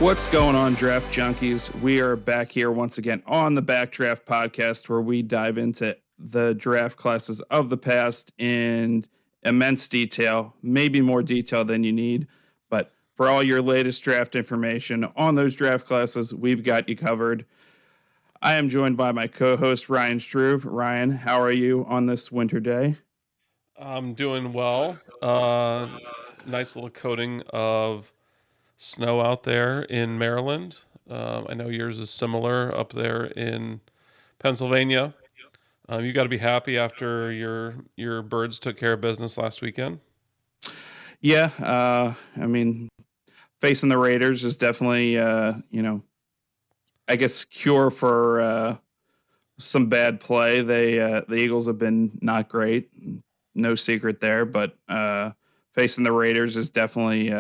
What's going on, draft junkies? We are back here once again on the BackDraft podcast, where we dive into the draft classes of the past in immense detail, maybe more detail than you need. But for all your latest draft information on those draft classes, we've got you covered. I am joined by my co-host, Ryan Struve. Ryan, how are you on this winter day? I'm doing well. Nice little coating of snow out there in Maryland. I know yours is similar up there in Pennsylvania. You got to be happy after your birds took care of business last weekend. Yeah, I mean, facing the Raiders is definitely, I guess cure for some bad play. The Eagles have been not great, no secret there, but facing the Raiders is definitely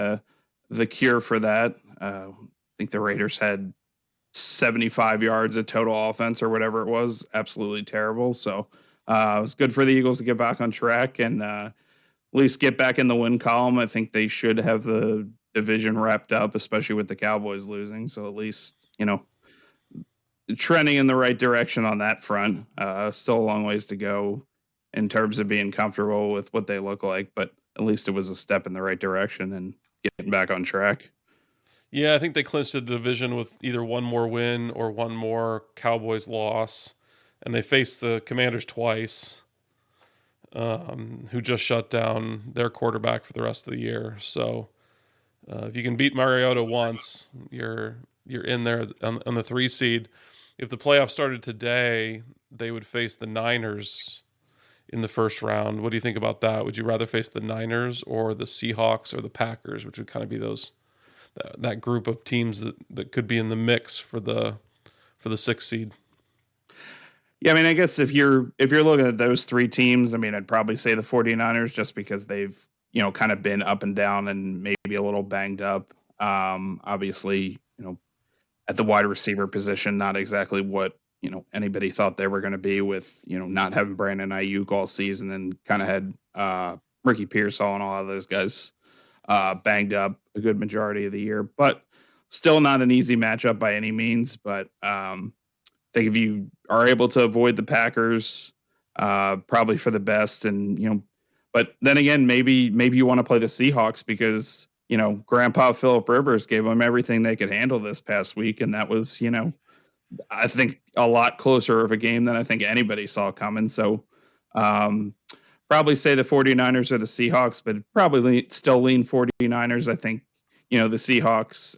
the cure for that. I think the Raiders had 75 yards of total offense or whatever it was, absolutely terrible. So it was good for the Eagles to get back on track and at least get back in the win column. I think they should have the division wrapped up, especially with the Cowboys losing. So at least, trending in the right direction on that front. Still a long ways to go in terms of being comfortable with what they look like, but at least it was a step in the right direction and getting back on track. Yeah, I think they clinched the division with either one more win or one more Cowboys loss, and they faced the Commanders twice, who just shut down their quarterback for the rest of the year. So if you can beat Mariota once, you're in there on the 3 seed. If the playoffs started today, they would face the Niners in the first round. What do you think about that? Would you rather face the Niners or the Seahawks or the Packers, which would kind of be that group of teams that could be in the mix for the 6th seed? Yeah, I mean, I guess if you're looking at those 3 teams, I mean, I'd probably say the 49ers just because they've, kind of been up and down and maybe a little banged up. Obviously, at the wide receiver position, not exactly what, anybody thought they were going to be with, not having Brandon Ayuk all season and kind of had Ricky Pearsall and all of those guys banged up a good majority of the year, but still not an easy matchup by any means. But I think if you are able to avoid the Packers, probably for the best. And, but then again, maybe you want to play the Seahawks because, Grandpa Phillip Rivers gave them everything they could handle this past week. And that was, I think a lot closer of a game than I think anybody saw coming. So probably say the 49ers or the Seahawks, but probably still lean 49ers. I think, the Seahawks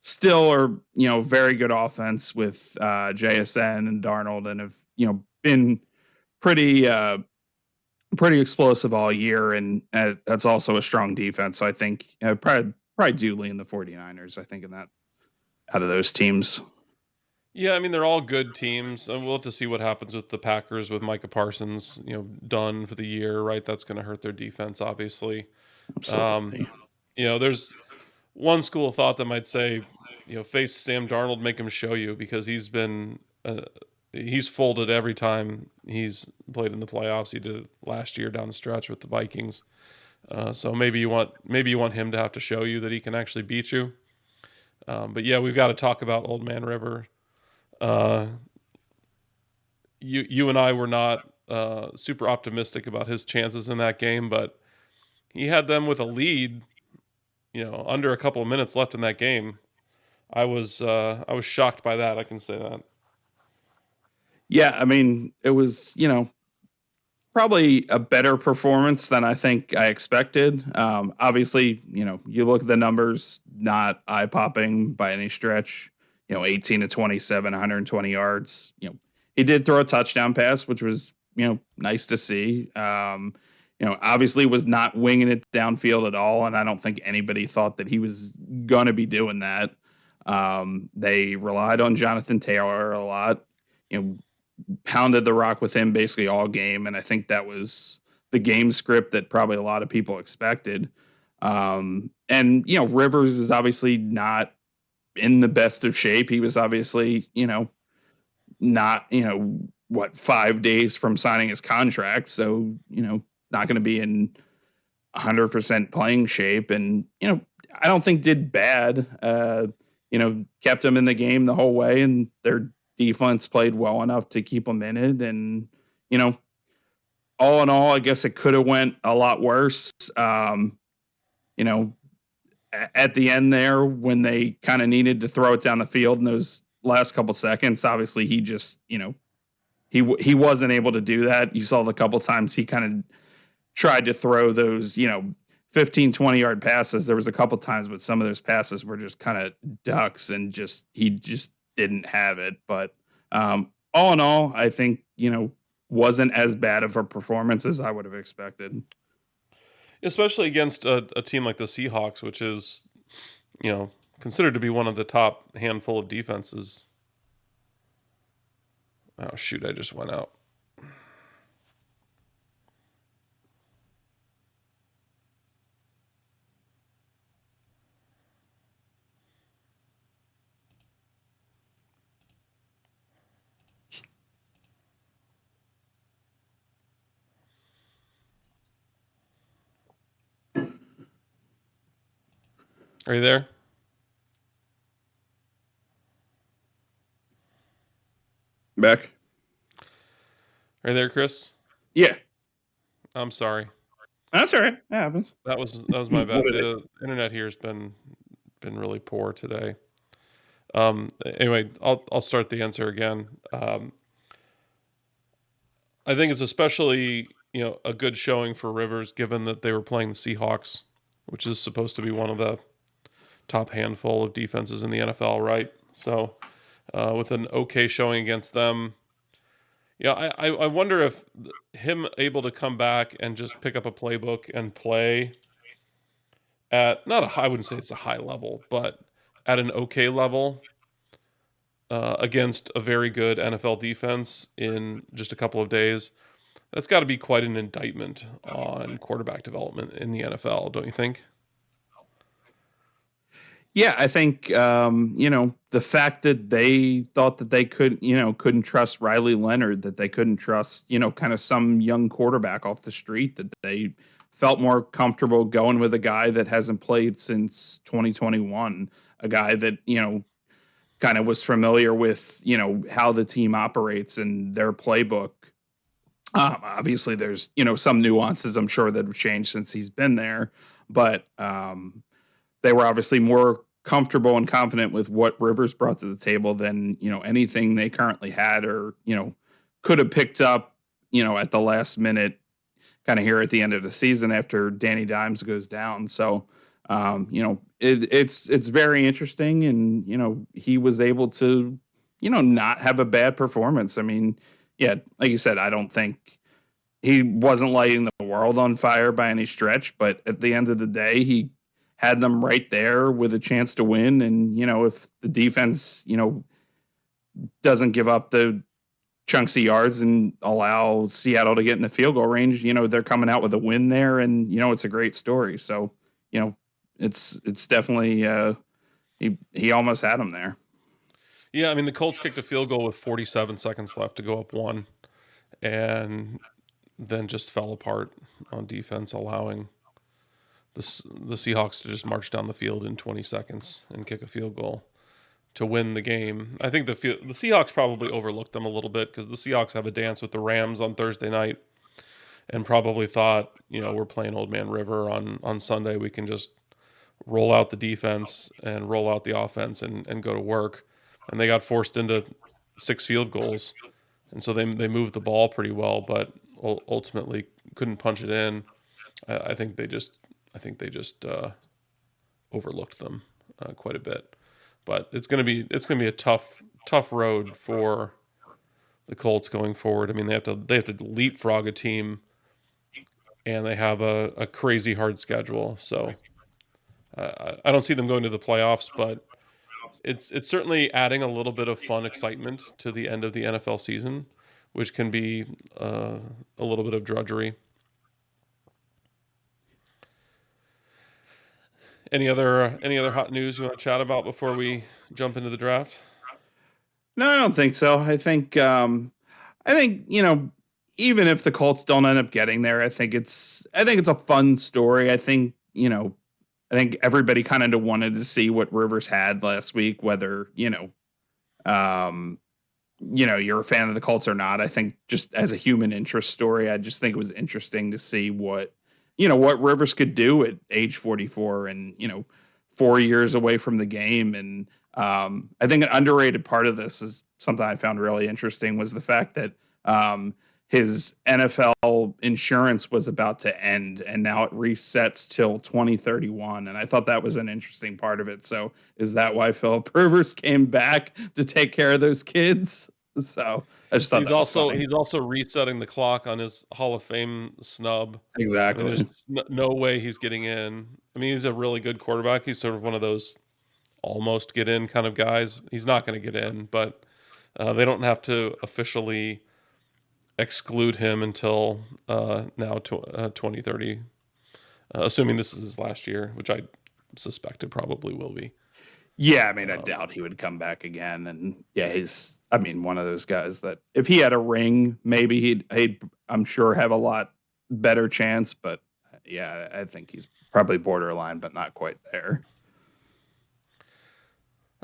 still are, very good offense with JSN and Darnold and have, been pretty explosive all year. And that's also a strong defense. So I think probably do lean the 49ers, I think, in that out of those teams. Yeah, I mean, they're all good teams, and we'll have to see what happens with the Packers with Micah Parsons, done for the year, right? That's going to hurt their defense, obviously. Absolutely. There's one school of thought that might say, face Sam Darnold, make him show you, because he's folded every time he's played in the playoffs. He did it last year down the stretch with the Vikings. So maybe you want him to have to show you that he can actually beat you. But yeah, we've got to talk about Old Man River. You and I were not super optimistic about his chances in that game, but he had them with a lead, under a couple of minutes left in that game. I was shocked by that. I can say that. Yeah, I mean, it was, probably a better performance than I think I expected. Obviously, you look at the numbers, not eye popping by any stretch. 18 to 27, 120 yards. He did throw a touchdown pass, which was, nice to see. Obviously was not winging it downfield at all. And I don't think anybody thought that he was going to be doing that. They relied on Jonathan Taylor a lot, pounded the rock with him basically all game. And I think that was the game script that probably a lot of people expected. And, Rivers is obviously not in the best of shape. He was obviously, not, 5 days from signing his contract. So, not going to be in 100% playing shape. And, I don't think did bad. Kept them in the game the whole way, and their defense played well enough to keep them in it. And you know, all in all, I guess it could have went a lot worse. You know, at the end there when they kind of needed to throw it down the field in those last couple seconds, obviously he just he wasn't able to do that. You saw the couple times he kind of tried to throw those 15, 20-yard passes. There was a couple times, but some of those passes were just kind of ducks, and he just didn't have it. But all in all, I think wasn't as bad of a performance as I would have expected. Especially against a team like the Seahawks, which is, considered to be one of the top handful of defenses. Oh, shoot, I just went out. Are you there? Back. Are you there, Chris? Yeah. I'm sorry. That's all right. That happens. That was my bad. The internet here has been really poor today. Anyway, I'll start the answer again. I think it's especially a good showing for Rivers, given that they were playing the Seahawks, which is supposed to be one of the top handful of defenses in the NFL, right? So with an okay showing against them, I wonder if him able to come back and just pick up a playbook and play at I wouldn't say it's a high level, but at an okay level against a very good NFL defense in just a couple of days. That's got to be quite an indictment on quarterback development in the NFL, don't you think? Yeah, I think the fact that they thought that they couldn't trust Riley Leonard, that they couldn't trust kind of some young quarterback off the street, that they felt more comfortable going with a guy that hasn't played since 2021, a guy that kind of was familiar with how the team operates and their playbook. Obviously, there's some nuances I'm sure that have changed since he's been there, but they were obviously more comfortable and confident with what Rivers brought to the table than anything they currently had or could have picked up at the last minute, kind of here at the end of the season after Danny Dimes goes down. So it's very interesting, and he was able to not have a bad performance. I mean, yeah, like you said, I don't think he wasn't lighting the world on fire by any stretch, but at the end of the day, he had them right there with a chance to win. And, if the defense, doesn't give up the chunks of yards and allow Seattle to get in the field goal range, they're coming out with a win there, and, it's a great story. So, it's definitely, he almost had him there. Yeah, I mean, the Colts kicked a field goal with 47 seconds left to go up one, and then just fell apart on defense, allowing the Seahawks to just march down the field in 20 seconds and kick a field goal to win the game. I think the Seahawks probably overlooked them a little bit because the Seahawks have a dance with the Rams on Thursday night and probably thought, we're playing Old Man River on Sunday. We can just roll out the defense and roll out the offense and go to work. And they got forced into 6 field goals. And so they moved the ball pretty well, but ultimately couldn't punch it in. I think they just overlooked them quite a bit. But it's gonna be a tough road for the Colts going forward. I mean, they have to leapfrog a team, and they have a crazy hard schedule. So I don't see them going to the playoffs, but it's certainly adding a little bit of fun excitement to the end of the NFL season, which can be a little bit of drudgery. Any other hot news you want to chat about before we jump into the draft? No, I don't think so. I think even if the Colts don't end up getting there, I think it's a fun story. I think I think everybody kind of wanted to see what Rivers had last week, whether um, you're a fan of the Colts or not. I think just as a human interest story, I just think it was interesting to see what Rivers could do at age 44 and 4 years away from the game. And I think an underrated part of this is something I found really interesting was the fact that his NFL insurance was about to end and now it resets till 2031. And I thought that was an interesting part of it. So is that why Philip Rivers came back to take care of those kids? So I just thought He's that was also funny. he's also resetting the clock on his Hall of Fame snub. I mean, there's Exactly. no way he's getting in. I mean, he's a really good quarterback. He's sort of one of those almost get in kind of guys. He's not going to get in, but they don't have to officially exclude him until now 2030, assuming this is his last year, which I suspect it probably will be. Yeah, I mean, I Um, doubt he would come back again. And yeah, I mean, one of those guys that if he had a ring, maybe he'd I'm sure have a lot better chance. But yeah, I think he's probably borderline, but not quite there.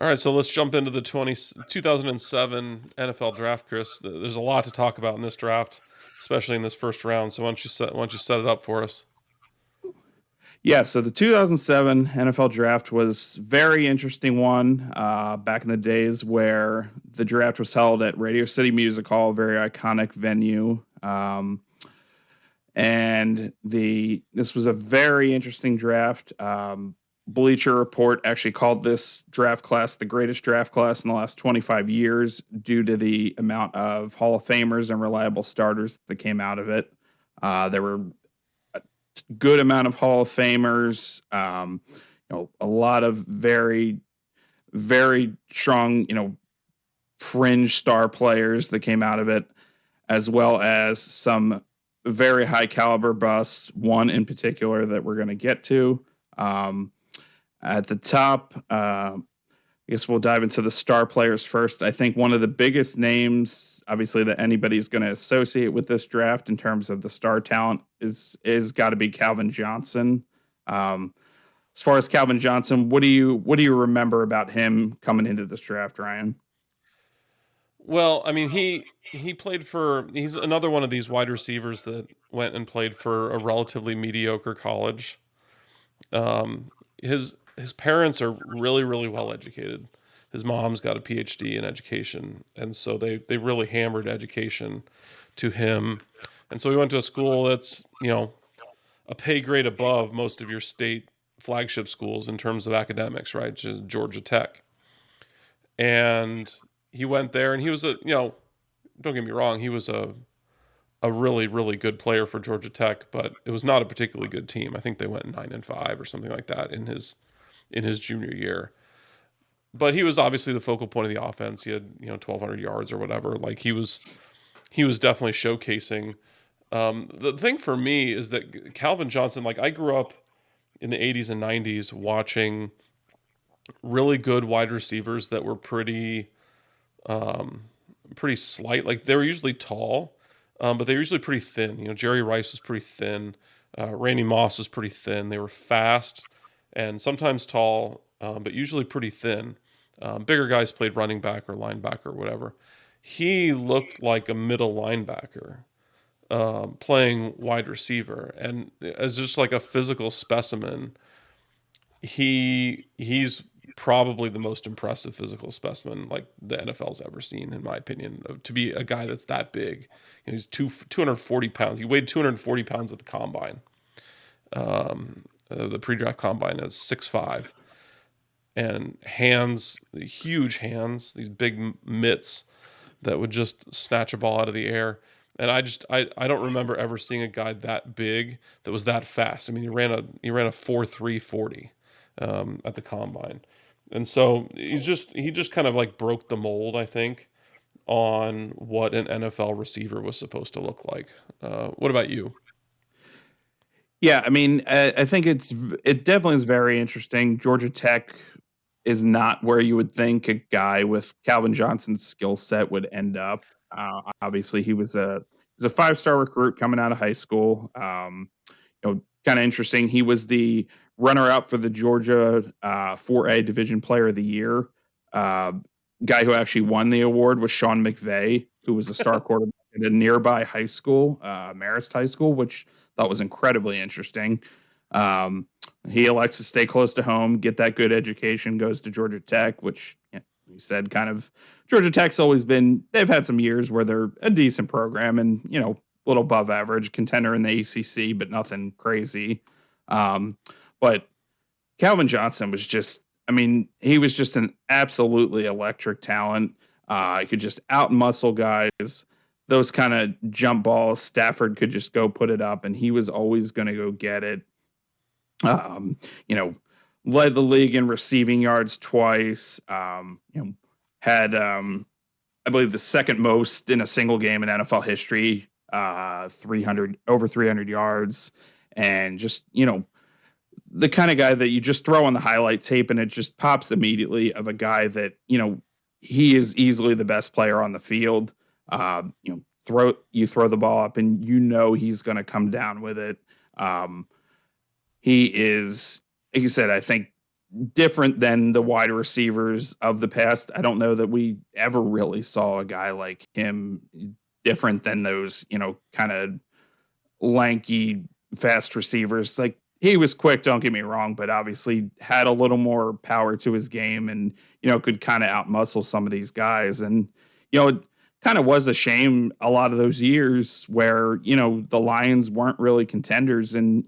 all right, so let's jump into the 2007 NFL draft, Chris. There's a lot to talk about in this draft, especially in this first round. So why don't you set it up for us? Yeah, so the 2007 NFL draft was very interesting one. Back in the days where the draft was held at Radio City Music Hall, a very iconic venue. And this was a very interesting draft. Bleacher Report actually called this draft class the greatest draft class in the last 25 years due to the amount of Hall of Famers and reliable starters that came out of it. There were a good amount of Hall of Famers, a lot of very, very strong, fringe star players that came out of it, as well as some very high caliber busts. One in particular that we're going to get to. At the top, I guess we'll dive into the star players first. I think one of the biggest names, obviously, that anybody's going to associate with this draft in terms of the star talent is got to be Calvin Johnson. As far as Calvin Johnson, what do you remember about him coming into this draft, Ryan? Well, I mean, he played for. He's another one of these wide receivers that went and played for a relatively mediocre college. His parents are really well educated. His mom's got a PhD in education, and so they really hammered education to him. And so he went to a school that's a pay grade above most of your state flagship schools in terms of academics, right? Which is Georgia Tech. And he went there, and he was don't get me wrong, he was a really good player for Georgia Tech, but it was not a particularly good team. I think they went 9-5 or something like that in his junior year. But he was obviously the focal point of the offense. He had 1,200 yards or whatever. Like he was definitely showcasing. The thing for me is that Calvin Johnson. Like I grew up in the 80s and 90s watching really good wide receivers that were pretty slight. Like they were usually tall, but they were usually pretty thin. Jerry Rice was pretty thin. Randy Moss was pretty thin. They were fast and sometimes tall, but usually pretty thin. Bigger guys played running back or linebacker or whatever. He looked like a middle linebacker playing wide receiver, and as just like a physical specimen, he's probably the most impressive physical specimen like the NFL's ever seen, in my opinion. To be a guy that's that big, he's 240 pounds. He weighed 240 pounds at the combine. The pre-draft combine is 6'5", and huge hands, these big mitts that would just snatch a ball out of the air. And I don't remember ever seeing a guy that big that was that fast. I mean, he ran a 4.3 40 at the combine. And so he just kind of like broke the mold, I think, on what an NFL receiver was supposed to look like. What about you? Yeah, I mean, I think it definitely is very interesting. Georgia Tech is not where you would think a guy with Calvin Johnson's skill set would end up. Obviously, he was a 5-star recruit coming out of high school. Kind of interesting. He was the runner-up for the Georgia 4A Division Player of the Year. Uh, Guy who actually won the award was Sean McVay, who was a star quarterback at a nearby high school, Marist High School, which I thought was incredibly interesting. Um, he elects to stay close to home, get that good education, goes to Georgia Tech, which he said kind of Georgia Tech's always been, they've had some years where they're a decent program and, a little above average contender in the ACC, but nothing crazy. But Calvin Johnson was just, he was just an absolutely electric talent. He could just out muscle guys. Those kind of jump balls, Stafford could just go put it up, and he was always going to go get it. Um, you know, Led the league in receiving yards twice. Had I believe the second most in a single game in NFL history, 300 yards, and just the kind of guy that you just throw on the highlight tape and it just pops immediately of a guy that he is easily the best player on the field. Throw the ball up and he's going to come down with it. He is, like you said, I think different than the wide receivers of the past. I don't know that we ever really saw a guy like him, different than those, kind of lanky, fast receivers. Like, he was quick, don't get me wrong, but obviously had a little more power to his game and, could kind of outmuscle some of these guys. And, it kind of was a shame a lot of those years where, the Lions weren't really contenders and,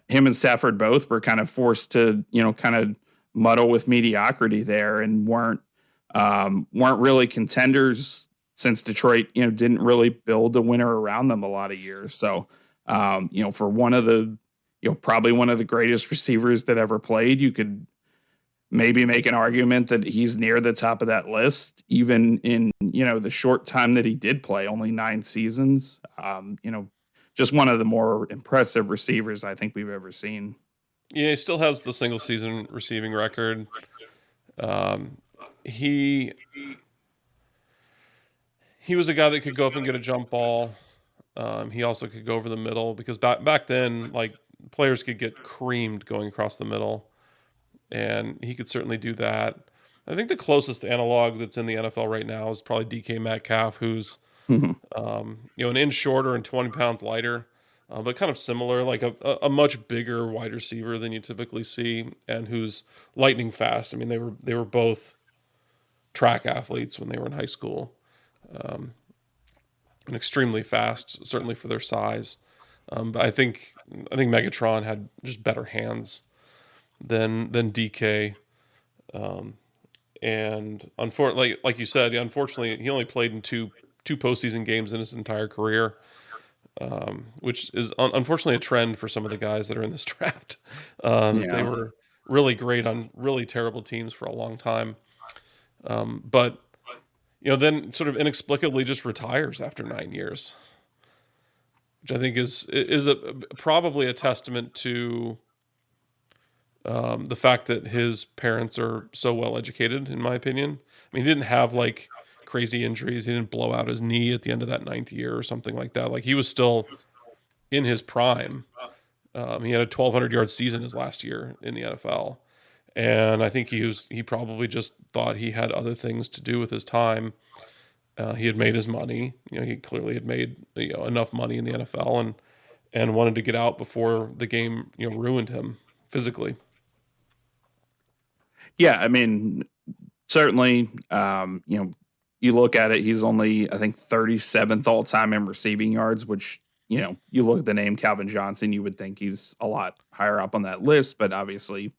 him and Stafford both were kind of forced to, kind of muddle with mediocrity there and weren't really contenders since Detroit, didn't really build a winner around them a lot of years. So, for one of the, probably one of the greatest receivers that ever played, you could maybe make an argument that he's near the top of that list, even in, the short time that he did play, only 9 seasons. Just one of the more impressive receivers I think we've ever seen. Yeah, he still has the single season receiving record. He was a guy that could go up and get a jump ball. He also could go over the middle because back then, like, players could get creamed going across the middle, and he could certainly do that. I think the closest analog that's in the NFL right now is probably DK Metcalf, who's an inch shorter and 20 pounds lighter, but kind of similar, like a much bigger wide receiver than you typically see, and who's lightning fast. I mean, they were both track athletes when they were in high school, and extremely fast, certainly for their size. But I think Megatron had just better hands than DK. And unfortunately, like you said, unfortunately, he only played in two postseason games in his entire career, which is unfortunately a trend for some of the guys that are in this draft. They were really great on really terrible teams for a long time, but then sort of inexplicably just retires after 9 years, which I think is probably a testament to the fact that his parents are so well educated, in my opinion. I mean, he didn't have like crazy injuries. He didn't blow out his knee at the end of that 9th year or something like that. Like, he was still in his prime. He had a 1,200-yard season his last year in the NFL. And I think he probably just thought he had other things to do with his time. He had made his money. He clearly had made enough money in the NFL and wanted to get out before the game ruined him physically. Yeah, I mean, certainly, you look at it, he's only, I think, 37th all time in receiving yards, which, you look at the name Calvin Johnson, you would think he's a lot higher up on that list, but obviously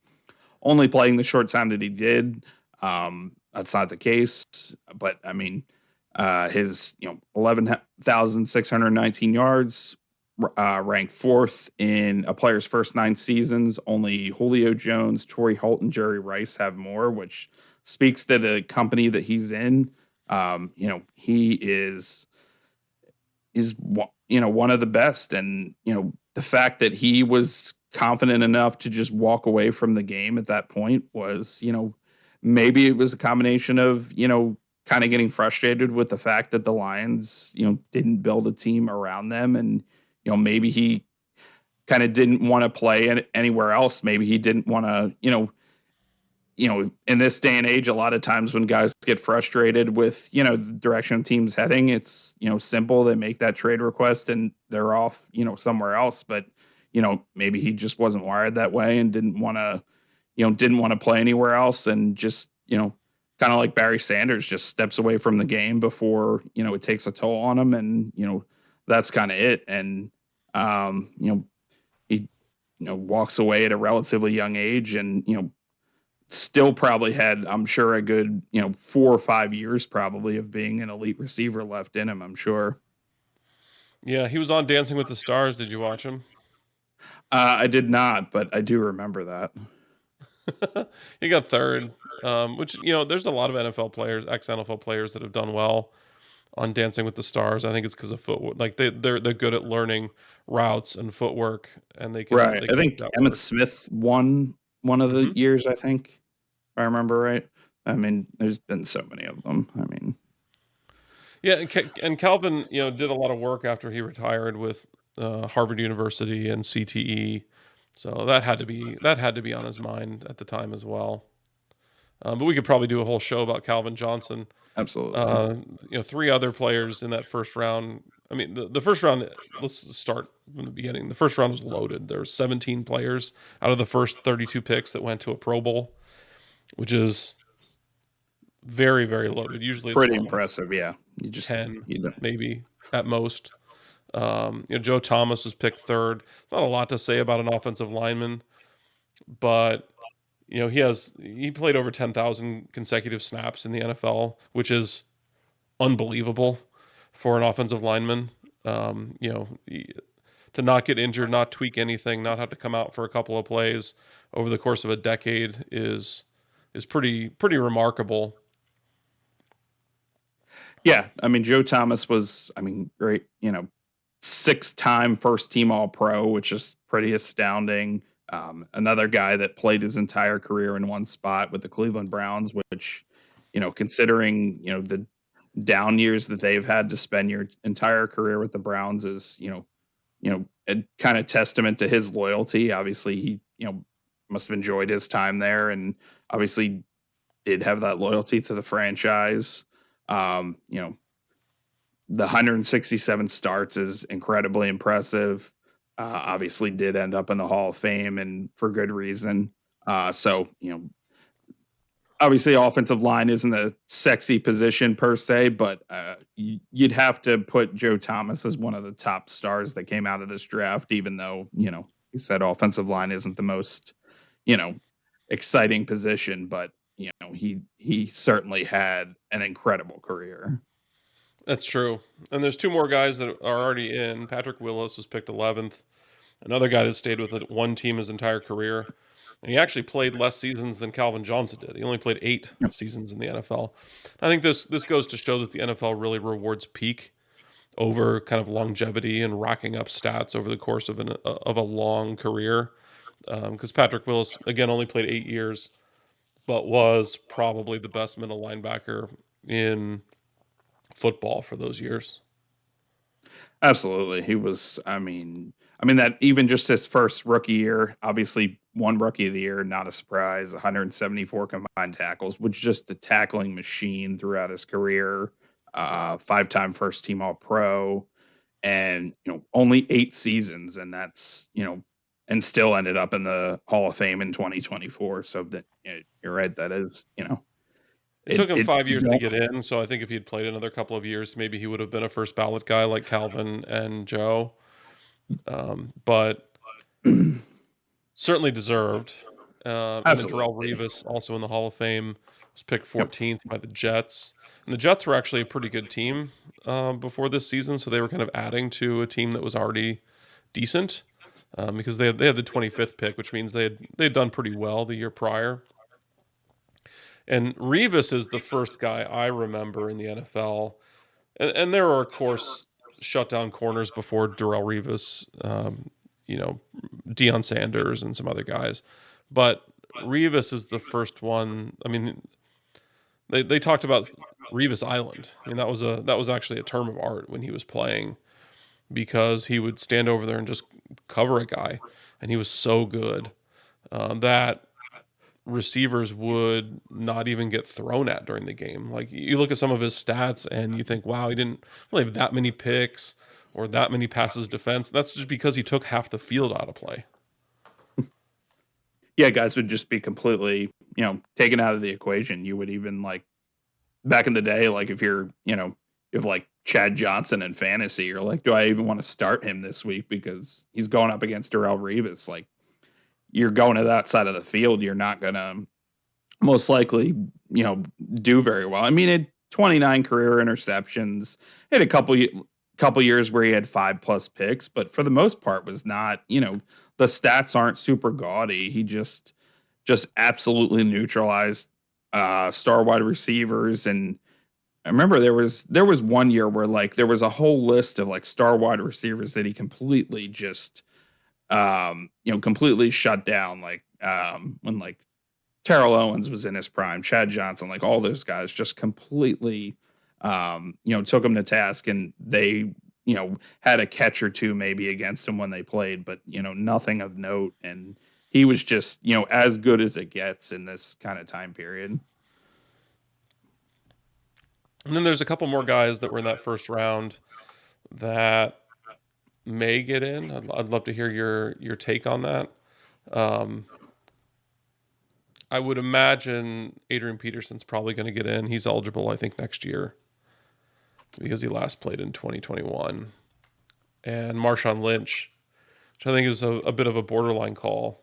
only playing the short time that he did, that's not the case. But I mean, his 11,619 yards, ranked 4th in a player's first 9 seasons. Only Julio Jones, Torrey Holt, and Jerry Rice have more, which speaks to the company that he's in. He is one of the best, and the fact that he was confident enough to just walk away from the game at that point was, maybe it was a combination of kind of getting frustrated with the fact that the Lions didn't build a team around them, and maybe he kind of didn't want to play anywhere else. Maybe he didn't want to, in this day and age, a lot of times when guys get frustrated with, the direction teams heading, it's, simple. They make that trade request and they're off, somewhere else. But, maybe he just wasn't wired that way and didn't want to play anywhere else and just, kind of like Barry Sanders just steps away from the game before, it takes a toll on him. And, that's kind of it. And, he, walks away at a relatively young age and, still probably had, I'm sure, a good, 4 or 5 years probably of being an elite receiver left in him, I'm sure. Yeah, he was on Dancing with the Stars. Did you watch him? I did not, but I do remember that. He got third, which, there's a lot of NFL players, ex-NFL players that have done well on Dancing with the Stars. I think it's because of footwork. Like they're good at learning routes and footwork, and they can Right. I make think that Emmett work. Smith won one of the Mhm. years, I think, if I remember right. I mean, there's been so many of them. I mean, Yeah, and Calvin, did a lot of work after he retired with Harvard University and CTE, so that had to be on his mind at the time as well. But we could probably do a whole show about Calvin Johnson. absolutely. 3 other players in that first round. I mean, the first round. Let's start from the beginning. The first round was loaded. There were 17 players out of the first 32 picks that went to a Pro Bowl, which is very, very loaded. Usually, it's Pretty more like impressive. Yeah. 10, You know, maybe at most. Joe Thomas was picked third. Not a lot to say about an offensive lineman, but he played over 10,000 consecutive snaps in the NFL, which is unbelievable for an offensive lineman. To not get injured, not tweak anything, not have to come out for a couple of plays over the course of a decade is pretty remarkable. yeah. I mean, Joe Thomas was, great, 6-time first team All Pro, which is pretty astounding. Another guy that played his entire career in one spot with the Cleveland Browns, which, considering, the down years that they've had to spend your entire career with the Browns is, a kind of testament to his loyalty. Obviously, he, must have enjoyed his time there and obviously did have that loyalty to the franchise. The 167 starts is incredibly impressive. Obviously, did end up in the Hall of Fame and for good reason. So, obviously, offensive line isn't a sexy position per se, but you'd have to put Joe Thomas as one of the top stars that came out of this draft, even though, you said offensive line isn't the most, you know, exciting position, but, he certainly had an incredible career. That's true. And there's 2 more guys that are already in. Patrick Willis was picked 11th. Another guy that stayed with it one team his entire career. And he actually played less seasons than Calvin Johnson did. He only played 8 seasons in the NFL. I think this goes to show that the NFL really rewards peak over kind of longevity and racking up stats over the course of a long career. Because Patrick Willis again only played 8 years, but was probably the best middle linebacker in football for those years. Absolutely. He was, that even just his first rookie year, obviously one rookie of the year, not a surprise, 174 combined tackles, was just a tackling machine throughout his career. 5-time first team All Pro, and only 8 seasons, and that's and still ended up in the Hall of Fame in 2024. So that you're right, that is It took him it 5 years to don't get in, so I think if he'd played another couple of years, maybe he would have been a first ballot guy like Calvin and Joe. But certainly deserved. And then Darrelle absolutely. Revis, also in the Hall of Fame, was picked Yep. 14th by the Jets. And the Jets were actually a pretty good team before this season, so they were kind of adding to a team that was already decent because they had the 25th pick, which means they had done pretty well the year prior. And Revis is the first guy I remember in the NFL. And there are, of course, shutdown corners before Darrelle Revis, you know, Deion Sanders and some other guys. But Revis is the first one. I mean, they talked about Revis Island. I mean, that was actually a term of art when he was playing. because he would stand over there and just cover a guy, and he was so good that receivers would not even get thrown at during the game. Like you look at some of his stats and you think, wow, he didn't really have that many picks or that many passes defense. That's just because he took half the field out of play. Yeah, guys would just be completely, taken out of the equation. You would even like back in the day, like if you're, if like Chad Johnson in fantasy, you're like, do I even want to start him this week because he's going up against Darrelle Revis? Like you're going to that side of the field, you're not gonna most likely, do very well. I mean, it 29 career interceptions, had a couple years where he had 5+ picks, but for the most part was not, the stats aren't super gaudy. He just absolutely neutralized star wide receivers. And I remember there was one year where like there was a whole list of like star wide receivers that he completely just completely shut down, like when like Terrell Owens was in his prime, Chad Johnson, like all those guys just completely, took him to task, and they, had a catch or two maybe against him when they played, but, nothing of note. And he was just, as good as it gets in this kind of time period. And then there's a couple more guys that were in that first round that may get in. I'd love to hear your take on that. Um, I would imagine Adrian Peterson's probably going to get in. He's eligible, I think, next year because he last played in 2021. And Marshawn Lynch, which I think is a bit of a borderline call.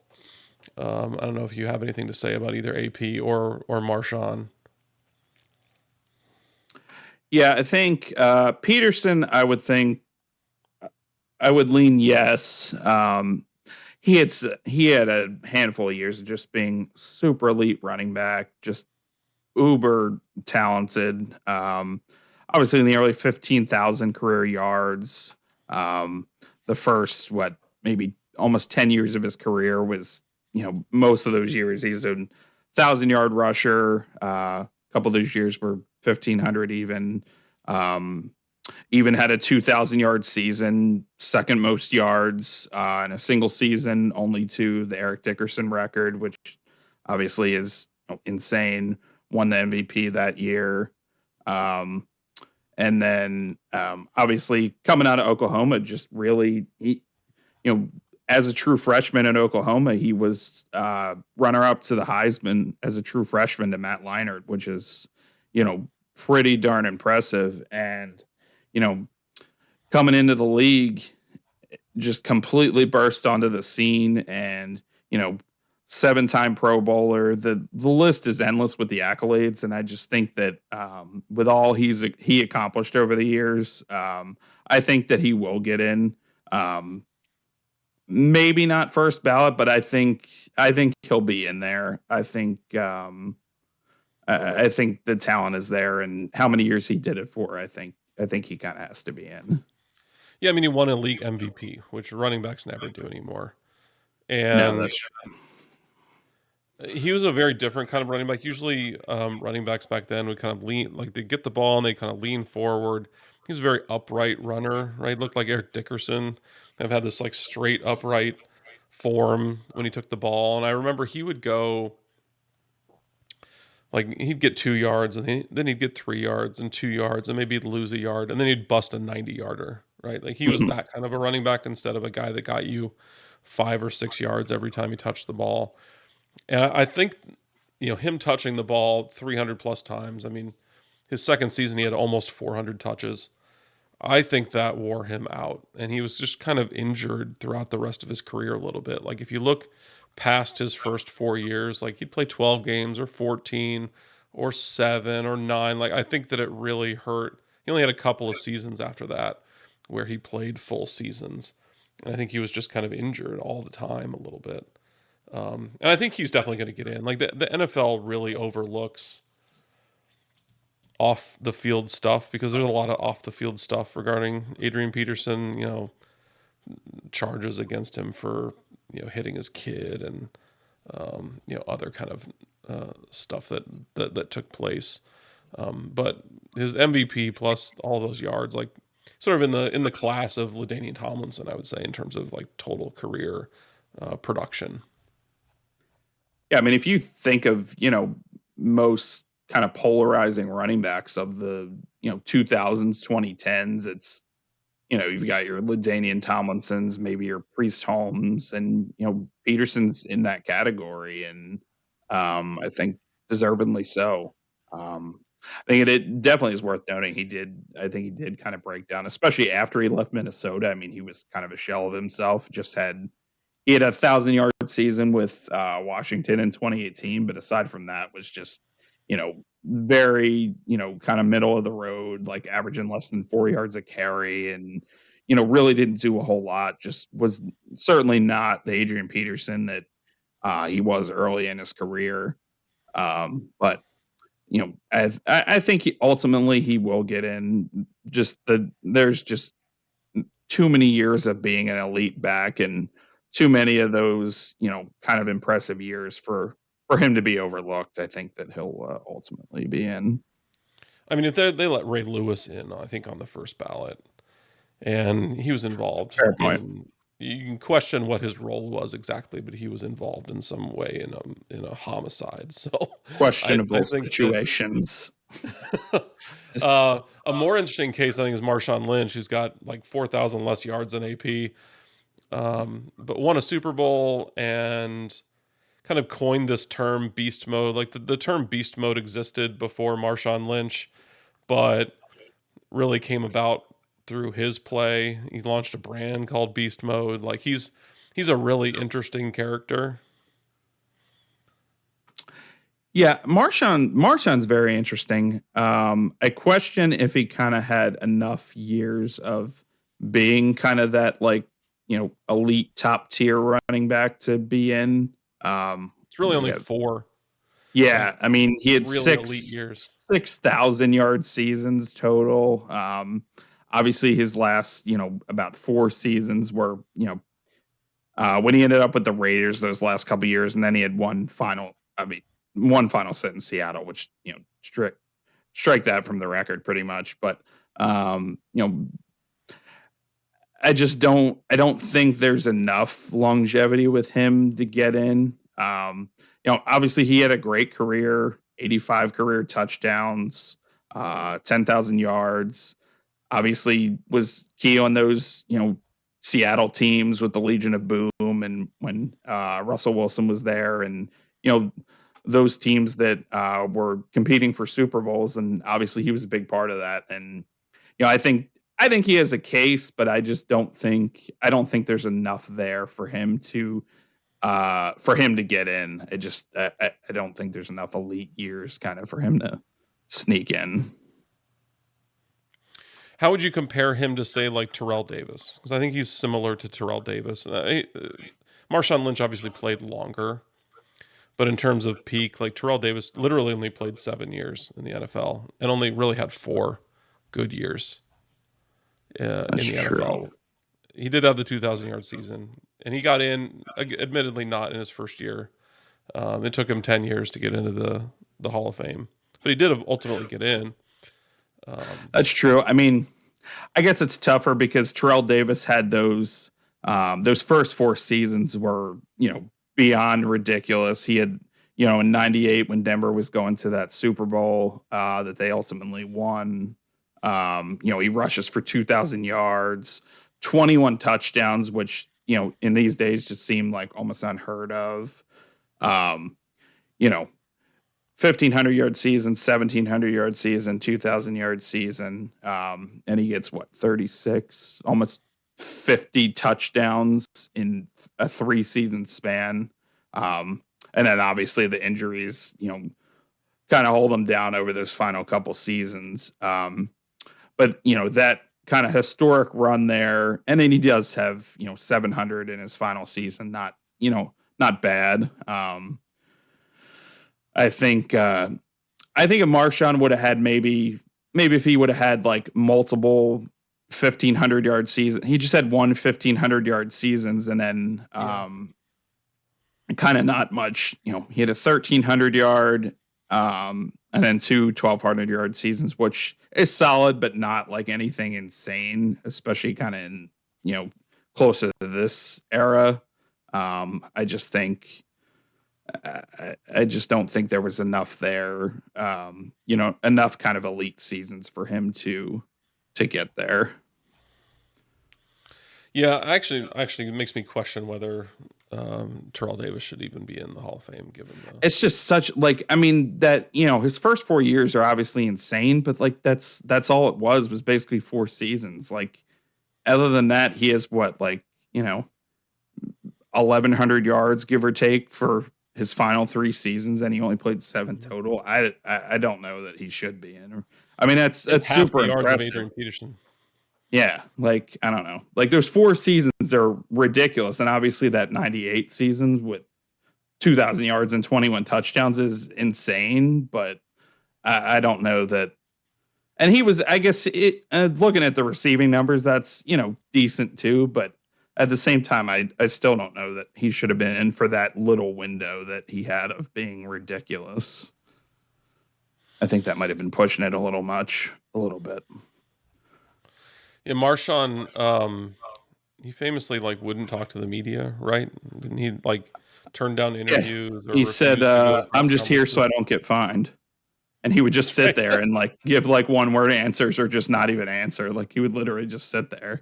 I don't know if you have anything to say about either AP or Marshawn. Yeah, I think Peterson, I would lean yes. He had a handful of years of just being super elite running back, just uber talented. Obviously, in the early 15,000 career yards. The first, maybe almost 10 years of his career was, most of those years he's a 1,000-yard rusher. A couple of those years were 1,500 even. Even had a 2,000-yard season, second most yards in a single season, only to the Eric Dickerson record, which obviously is insane. Won the MVP that year. And then obviously coming out of Oklahoma, just really, as a true freshman in Oklahoma, he was runner up to the Heisman as a true freshman to Matt Leinart, which is, pretty darn impressive. And, coming into the league, just completely burst onto the scene and, 7-time Pro Bowler. The list is endless with the accolades, and I just think that with all he accomplished over the years, I think that he will get in. Maybe not first ballot, but I think he'll be in there. I think the talent is there, and how many years he did it for. I think he kind of has to be in. Yeah, I mean, he won a league MVP, which running backs never do anymore. No, And that's he was a very different kind of running back. Usually, running backs back then would kind of lean, like they get the ball and they kind of lean forward. He was a very upright runner, right? Looked like Eric Dickerson. I've had this like straight upright form when he took the ball. And I remember he would go, like he'd get 2 yards and then he'd get 3 yards and 2 yards and maybe he'd lose a yard and then he'd bust a 90-yarder, right? Like he was that kind of a running back instead of a guy that got you 5 or 6 yards every time he touched the ball. And I think, him touching the ball 300 plus times. I mean, his second season, he had almost 400 touches. I think that wore him out. And he was just kind of injured throughout the rest of his career a little bit. Like if you look past his first 4 years, like he'd play 12 games or 14 or 7 or 9. Like I think that it really hurt. He only had a couple of seasons after that where he played full seasons. And I think he was just kind of injured all the time a little bit. And I think he's definitely going to get in. Like the NFL really overlooks off the field stuff because there's a lot of off the field stuff regarding Adrian Peterson, charges against him for, hitting his kid and, other kind of stuff that took place. But his MVP plus all those yards, like sort of in the class of LaDainian Tomlinson, I would say, in terms of like total career production. Yeah, I mean, if you think of, most kind of polarizing running backs of the, 2000s, 2010s, it's, you've got your LaDainian Tomlinsons, maybe your Priest Holmes, and, Peterson's in that category. And I think deservedly so. I think it definitely is worth noting. I think he did kind of break down, especially after he left Minnesota. I mean, he was kind of a shell of himself, he had a 1,000-yard season with Washington in 2018, but aside from that, was just very kind of middle of the road, like averaging less than 4 yards a carry, and really didn't do a whole lot. Just was certainly not the Adrian Peterson that he was early in his career. But I think ultimately he will get in. There's just too many years of being an elite back and too many of those, kind of impressive years for him to be overlooked. I think that he'll ultimately be in. I mean, if they let Ray Lewis in, I think on the first ballot, and he was involved Fair point. in. You can question what his role was exactly, but he was involved in some way in a homicide. So I Questionable think that situations. a more interesting case, I think, is Marshawn Lynch, who's got like 4,000 less yards than AP, but won a Super Bowl and kind of coined this term beast mode. Like the term beast mode existed before Marshawn Lynch, but really came about through his play. He launched a brand called Beast Mode. Like he's a really interesting character. Yeah, Marshawn's very interesting. I question if he kind of had enough years of being kind of that, like, elite top tier running back to be in. It's What really does he only have? 4 like Yeah, I mean, he had really elite years. 6,000-yard seasons total. Obviously his last, about 4 seasons were, when he ended up with the Raiders those last couple of years, and then he had one final sit in Seattle, which, strike that from the record pretty much. But um, you know, I don't think there's enough longevity with him to get in. Obviously he had a great career, 85 career touchdowns, 10,000 yards. Obviously was key on those, Seattle teams with the Legion of Boom, and when Russell Wilson was there, and you know those teams that were competing for Super Bowls, and obviously he was a big part of that. And I think he has a case, but I don't think there's enough there for him to get in. I don't think there's enough elite years kind of for him to sneak in. How would you compare him to, say, like Terrell Davis? Because I think he's similar to Terrell Davis. Marshawn Lynch obviously played longer, but in terms of peak, like Terrell Davis literally only played 7 years in the NFL and only really had 4 good years That's in the true. NFL. He did have the 2,000-yard season, and he got in, admittedly not in his first year. It took him 10 years to get into the Hall of Fame, but he did ultimately get in. That's true. I mean, I guess it's tougher because Terrell Davis had those first 4 seasons were, beyond ridiculous. He had, in '98 when Denver was going to that Super Bowl that they ultimately won. He rushes for 2,000 yards, 21 touchdowns, which, in these days just seem like almost unheard of. Um, you know, 1,500-yard season, 1,700-yard season, 2,000-yard season, and he gets 36, almost 50 touchdowns in a 3-season span. And then obviously the injuries, kind of hold him down over those final couple seasons. But that kind of historic run there, and then he does have 700 in his final season. Not bad. I think if Marshawn would have had maybe if he would have had like multiple 1,500-yard season, he just had 1,500-yard seasons, and then kind of not much. He had a 1,300-yard, and and then 1,200-yard seasons, which is solid, but not like anything insane, especially kind of in, closer to this era. I just think, I just don't think there was enough there, enough kind of elite seasons for him to get there. Yeah, actually, it makes me question whether Terrell Davis should even be in the Hall of Fame, given the. It's just such like, I mean, that, his first 4 years are obviously insane, but like that's all it was basically 4 seasons. Like, other than that, he has what, like, 1,100 yards, give or take, for his final 3 seasons, and he only played 7 total. I don't know that he should be in. I mean, that's half super the yards of impressive. Adrian Peterson. Yeah, like, I don't know. Like, those 4 seasons are ridiculous, and obviously that 98 season with 2,000 yards and 21 touchdowns is insane, but I don't know that. And he was, I guess, looking at the receiving numbers, that's, decent too, but at the same time, I still don't know that he should have been in for that little window that he had of being ridiculous. I think that might have been pushing it a little bit. Yeah, Marshawn, he famously wouldn't talk to the media, right? Didn't he turn down interviews? Yeah. He said, "I'm just here so I don't get fined." And he would just sit there and give one word answers, or just not even answer. Like, he would literally just sit there.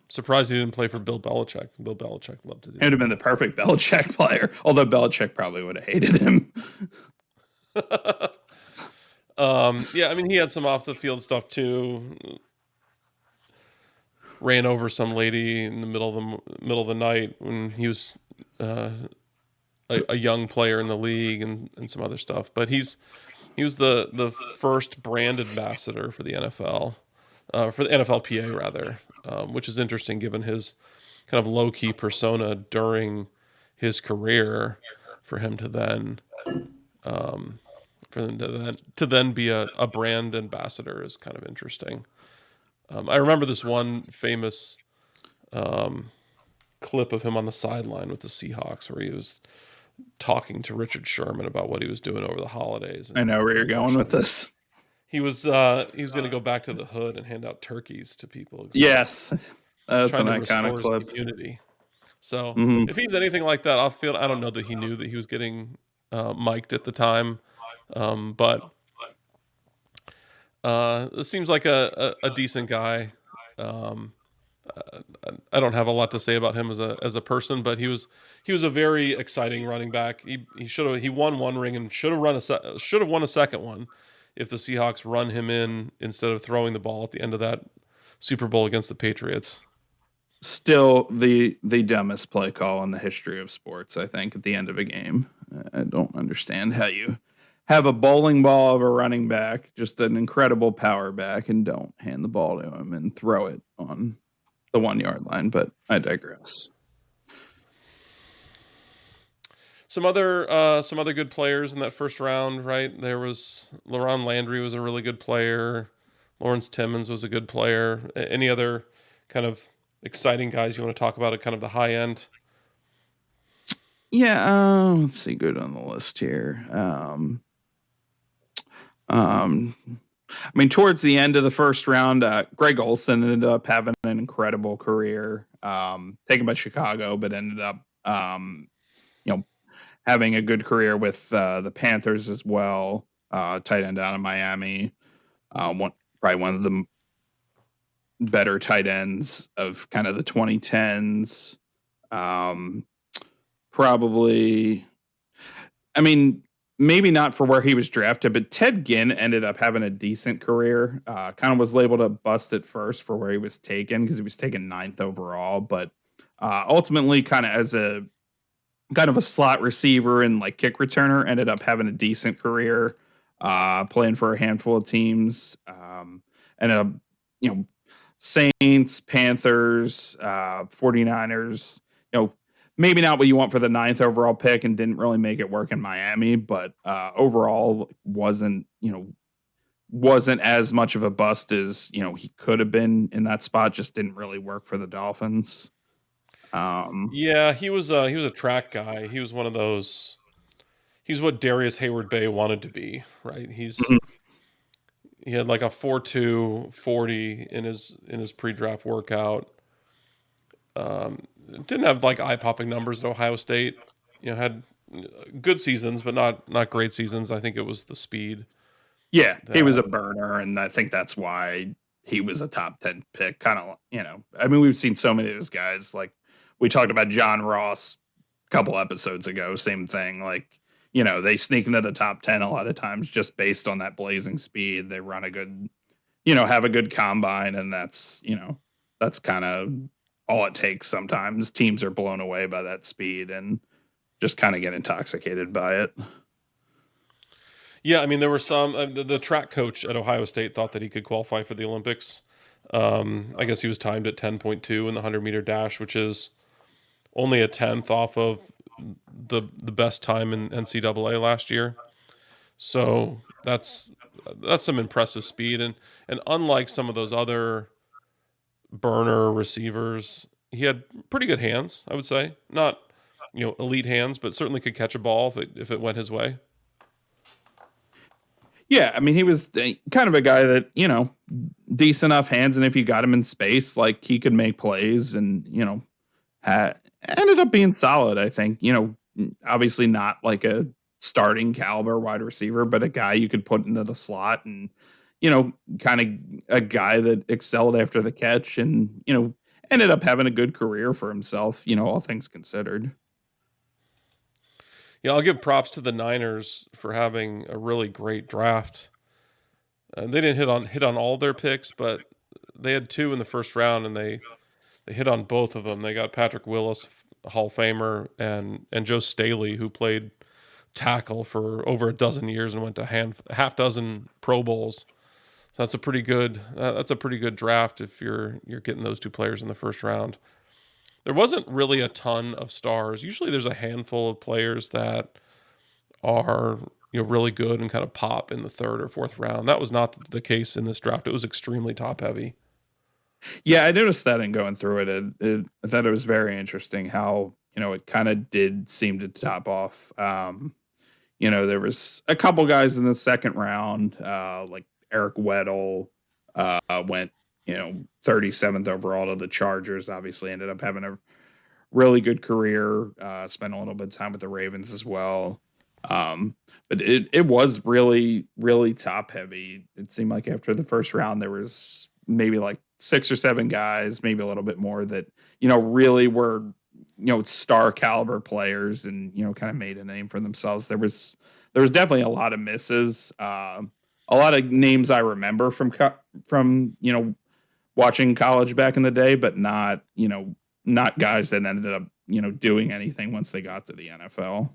Surprised he didn't play for Bill Belichick. Bill Belichick loved to do that. He would have been the perfect Belichick player, although Belichick probably would have hated him. Yeah, I mean, he had some off the field stuff too. Ran over some lady in the middle of the night when he was a young player in the league, and some other stuff. But he was the first brand ambassador for the NFL, for the NFLPA rather, which is interesting given his kind of low key persona during his career. For him to then, be a brand ambassador is kind of interesting. I remember this one famous clip of him on the sideline with the Seahawks, where he was talking to Richard Sherman about what he was doing over the holidays. I know where you're going with this. He was going to go back to the hood and hand out turkeys to people. Yes, that's an iconic restore clip. his community. So if he's anything like that, I don't know that he knew that he was getting mic'd at the time, but this seems like a decent guy. I don't have a lot to say about him as a person, but he was a very exciting running back. He won one ring and should have won a second one if the Seahawks run him in instead of throwing the ball at the end of that Super Bowl against the Patriots. Still the dumbest play call in the history of sports, I think, at the end of a game. I don't understand how you have a bowling ball of a running back, just an incredible power back, and don't hand the ball to him and throw it on the 1 yard line, but I digress. Some other good players in that first round, right? There was LaRon Landry was a really good player. Lawrence Timmons was a good player. Any other kind of exciting guys you want to talk about at kind of the high end? Yeah, let's see. Good on the list here. I mean, towards the end of the first round, Greg Olsen ended up having an incredible career, taken by Chicago, but ended up, having a good career with the Panthers as well. Tight end down in Miami, probably one of the better tight ends of kind of the 2010s. Probably, I mean, maybe not for where he was drafted, but Ted Ginn ended up having a decent career. Kind of was labeled a bust at first for where he was taken, because he was taken 9th overall, but ultimately, kind of as a kind of a slot receiver and kick returner, ended up having a decent career, playing for a handful of teams. Ended up, Saints, Panthers, 49ers, maybe not what you want for the 9th overall pick, and didn't really make it work in Miami, but overall wasn't as much of a bust as, he could have been in that spot. Just didn't really work for the Dolphins. Yeah, he was a track guy. He was one of those. he's what Darius Hayward-Bay wanted to be, right? Mhm. He had like a 4.2 40 in his pre-draft workout. Didn't have like eye-popping numbers at Ohio State. Had good seasons, but not great seasons. I think it was the speed Yeah, he was that. a burner, and I think that's why he was a top 10 pick. Kind of, I mean, we've seen so many of those guys. Like we talked about John Ross a couple episodes ago. Same thing. Like they sneak into the top 10 a lot of times just based on that blazing speed. They run a good, have a good combine, and that's kind of all it takes. Sometimes teams are blown away by that speed and just kind of get intoxicated by it. Yeah, I mean, there were some. The track coach at Ohio State thought that he could qualify for the Olympics. I guess he was timed at 10.2 in the 100-meter dash, which is only a tenth off of the best time in NCAA last year. So that's some impressive speed, and unlike some of those other burner receivers, he had pretty good hands. I would say not elite hands, but certainly could catch a ball if it went his way. Yeah, I mean, he was kind of a guy that, decent enough hands, and if you got him in space, like he could make plays, and ended up being solid. I think, obviously not like a starting caliber wide receiver, but a guy you could put into the slot, and kind of a guy that excelled after the catch, and ended up having a good career for himself. All things considered. Yeah, I'll give props to the Niners for having a really great draft. They didn't hit on all their picks, but they had two in the first round, and they hit on both of them. They got Patrick Willis, Hall of Famer, and Joe Staley, who played tackle for over a dozen years and went to half dozen Pro Bowls. So that's a pretty good draft if you're getting those two players in the first round. There wasn't really a ton of stars. Usually there's a handful of players that are really good and kind of pop in the third or fourth round. That was not the case in this draft. It was extremely top heavy. Yeah, I noticed that in going through it. I thought it was very interesting how it kind of did seem to top off. There was a couple guys in the second round, like Eric Weddle, went 37th overall to the Chargers. Obviously, ended up having a really good career. Spent a little bit of time with the Ravens as well. But it was really, really top heavy. It seemed like after the first round, there was maybe like 6 or 7 guys, maybe a little bit more, that really were star caliber players, and kind of made a name for themselves. There was definitely a lot of misses. A lot of names I remember from watching college back in the day, but not guys that ended up doing anything once they got to the NFL.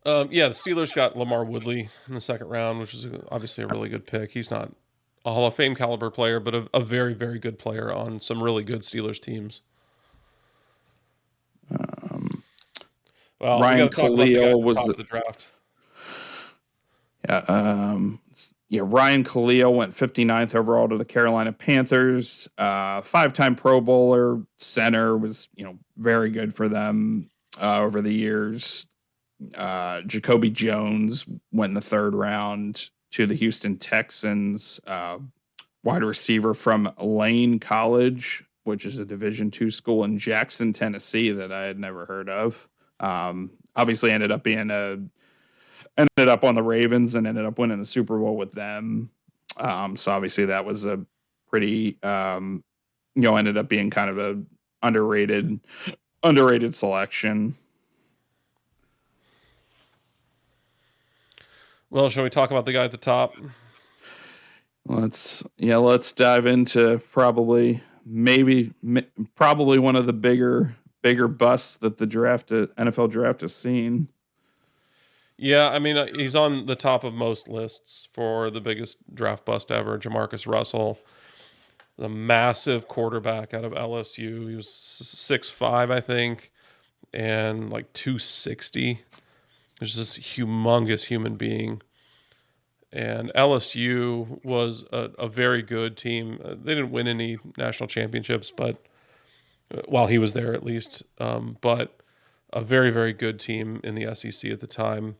Yeah, the Steelers got Lamar Woodley in the second round, which is obviously a really good pick. He's not a Hall of Fame caliber player, but a very, very good player on some really good Steelers teams. Well, we Ryan got to talk about the guy at Khalil the top was of the draft. Ryan Khalil went 59th overall to the Carolina Panthers. 5-time Pro Bowler, center, was very good for them over the years. Jacoby Jones went in the third round to the Houston Texans. Wide receiver from Lane College, which is a Division II school in Jackson, Tennessee, that I had never heard of. Obviously ended up on the Ravens and ended up winning the Super Bowl with them. So obviously that was a pretty, ended up being kind of a underrated selection. Well, shall we talk about the guy at the top? Let's dive into probably one of the bigger busts that the NFL draft has seen. Yeah, I mean, he's on the top of most lists for the biggest draft bust ever. JaMarcus Russell, the massive quarterback out of LSU. He was 6'5", I think, and like 260. There's this humongous human being. And LSU was a very good team. They didn't win any national championships, but while he was there at least. But a very, very good team in the SEC at the time.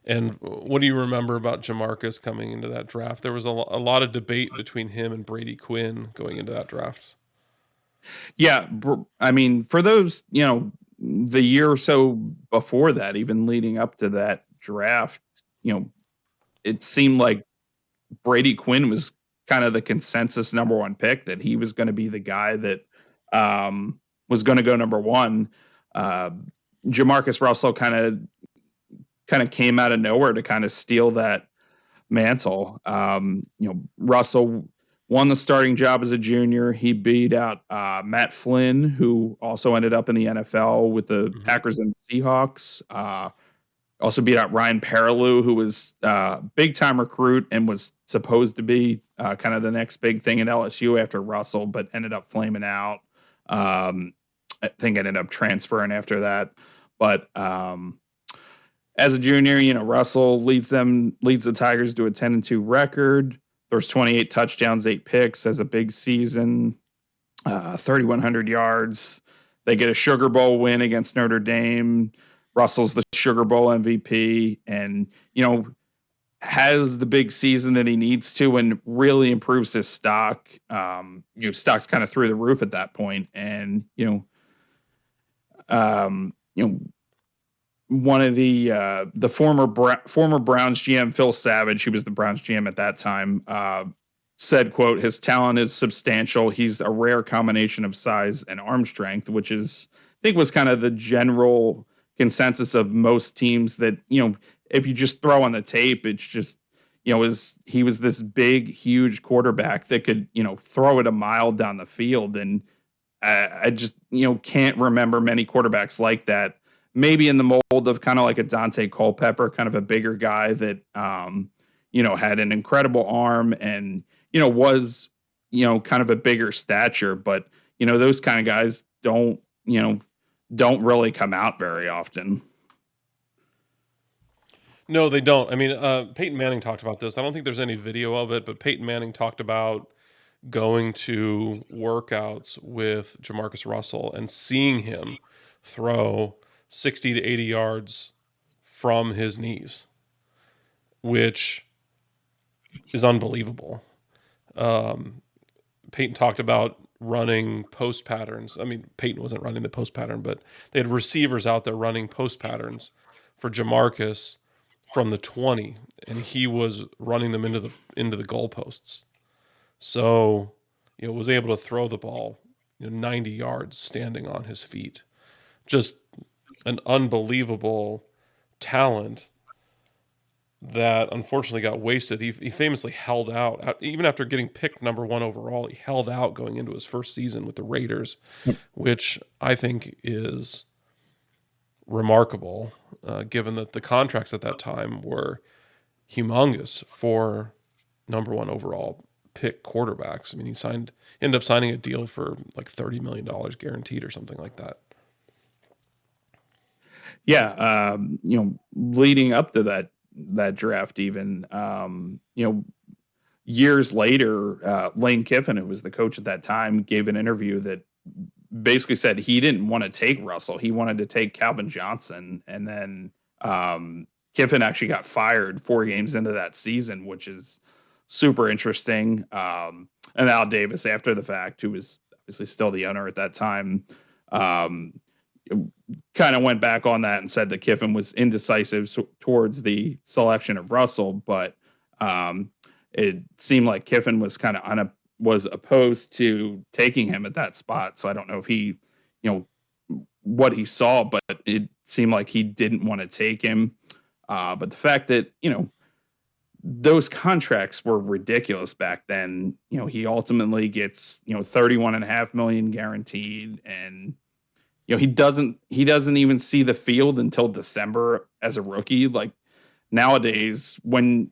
And what do you remember about JaMarcus coming into that draft? There was a lot of debate between him and Brady Quinn going into that draft. Yeah, I mean, for those, the year or so before that, even leading up to that draft, it seemed like Brady Quinn was kind of the consensus number one pick, that he was going to be the guy that was going to go number one. Uh, JaMarcus Russell kind of came out of nowhere to kind of steal that mantle. Russell won the starting job as a junior. He beat out Matt Flynn, who also ended up in the NFL with the Mm-hmm. Packers and Seahawks. Also beat out Ryan Perrilloux, who was a big time recruit and was supposed to be kind of the next big thing at LSU after Russell, but ended up flaming out. I think ended up transferring after that. But as a junior, Russell leads the Tigers to a 10-2 record. There's 28 touchdowns, 8 picks, as a big season, 3,100 yards. They get a Sugar Bowl win against Notre Dame. Russell's the Sugar Bowl MVP, and has the big season that he needs to, and really improves his stock. Stock's kind of through the roof at that point, and one of the former Browns GM, Phil Savage, who was the Browns GM at that time, said, quote, "His talent is substantial. He's a rare combination of size and arm strength," which I think was kind of the general consensus of most teams, that, if you just throw on the tape, it's just, he was this big, huge quarterback that could, throw it a mile down the field. And I just, can't remember many quarterbacks like that. Maybe in the mold of kind of like a Dante Culpepper, kind of a bigger guy that, had an incredible arm and, was, kind of a bigger stature. But, those kind of guys don't really come out very often. No, they don't. I mean, Peyton Manning talked about this. I don't think there's any video of it, but Peyton Manning talked about going to workouts with JaMarcus Russell and seeing him throw 60 to 80 yards from his knees, which is unbelievable. Peyton talked about running post patterns. I mean, Peyton wasn't running the post pattern, but they had receivers out there running post patterns for JaMarcus from the 20, and he was running them into the goalposts. So, was able to throw the ball 90 yards standing on his feet. Just an unbelievable talent that unfortunately got wasted. He famously held out, even after getting picked number 1 overall. He held out going into his first season with the Raiders, which I think is remarkable, given that the contracts at that time were humongous for number 1 overall pick quarterbacks. I mean, he ended up signing a deal for like $30 million guaranteed or something like that. Yeah, leading up to that draft, even, years later, Lane Kiffin, who was the coach at that time, gave an interview that basically said he didn't want to take Russell. He wanted to take Calvin Johnson. And then Kiffin actually got fired 4 games into that season, which is super interesting. And Al Davis, after the fact, who was obviously still the owner at that time, kind of went back on that and said that Kiffin was indecisive towards the selection of Russell. But it seemed like Kiffin was kind of was opposed to taking him at that spot. So I don't know if he, what he saw, but it seemed like he didn't want to take him. But the fact that, those contracts were ridiculous back then. He ultimately gets, 31.5 million guaranteed, and, he doesn't even see the field until December as a rookie. Like nowadays, when,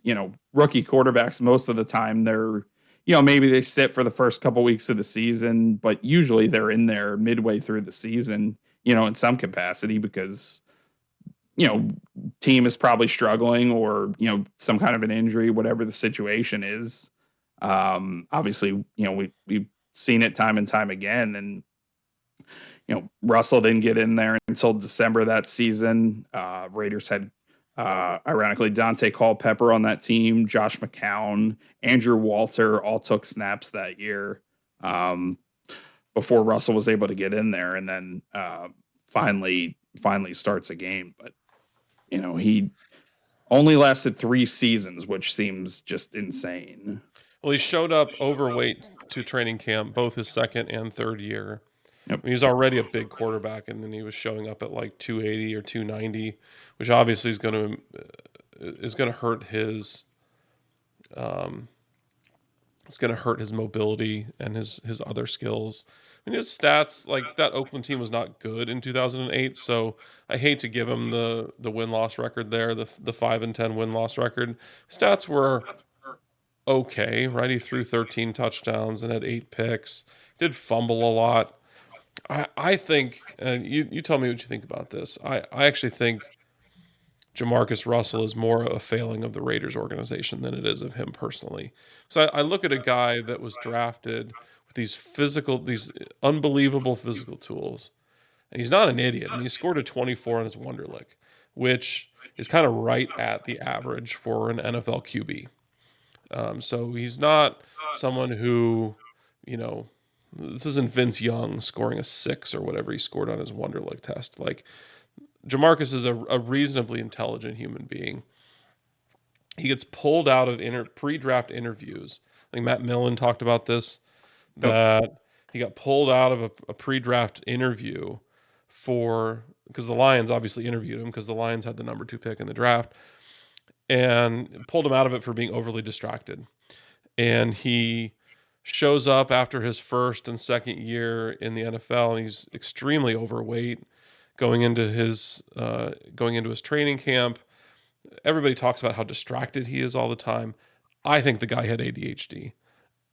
rookie quarterbacks, most of the time they're, maybe they sit for the first couple weeks of the season, but usually they're in there midway through the season, in some capacity, because, team is probably struggling, or, some kind of an injury, whatever the situation is. Obviously, we've seen it time and time again. And Russell didn't get in there until December that season. Raiders had, ironically, Dante Culpepper on that team, Josh McCown, Andrew Walter all took snaps that year before Russell was able to get in there, and then finally starts a game. But he only lasted 3 seasons, which seems just insane. Well, he showed up overweight to training camp, both his second and third year. Yep. He was already a big quarterback, and then he was showing up at like 280 or 290, which obviously is going to hurt his it's going to hurt his mobility and his other skills. I mean, his stats, like that Oakland team was not good in 2008, so I hate to give him the win-loss record there, the 5-10 win-loss record. Stats were okay, right? He threw 13 touchdowns and had 8 picks. Did fumble a lot. I think, and you tell me what you think about this. I actually think JaMarcus Russell is more a failing of the Raiders organization than it is of him personally. So I look at a guy that was drafted with these unbelievable physical tools, and he's not an idiot. I mean, he scored a 24 on his Wonderlic, which is kind of right at the average for an NFL QB. So he's not someone who, this isn't Vince Young scoring a 6 or whatever he scored on his Wonderlic test. Like, JaMarcus is a reasonably intelligent human being. He gets pulled out of pre-draft interviews. I think Matt Millen talked about this, that he got pulled out of a pre-draft interview because the Lions obviously interviewed him because the Lions had the number 2 pick in the draft, and pulled him out of it for being overly distracted. And he shows up after his first and second year in the NFL, and he's extremely overweight going into his training camp. Everybody talks about how distracted he is all the time. I think the guy had ADHD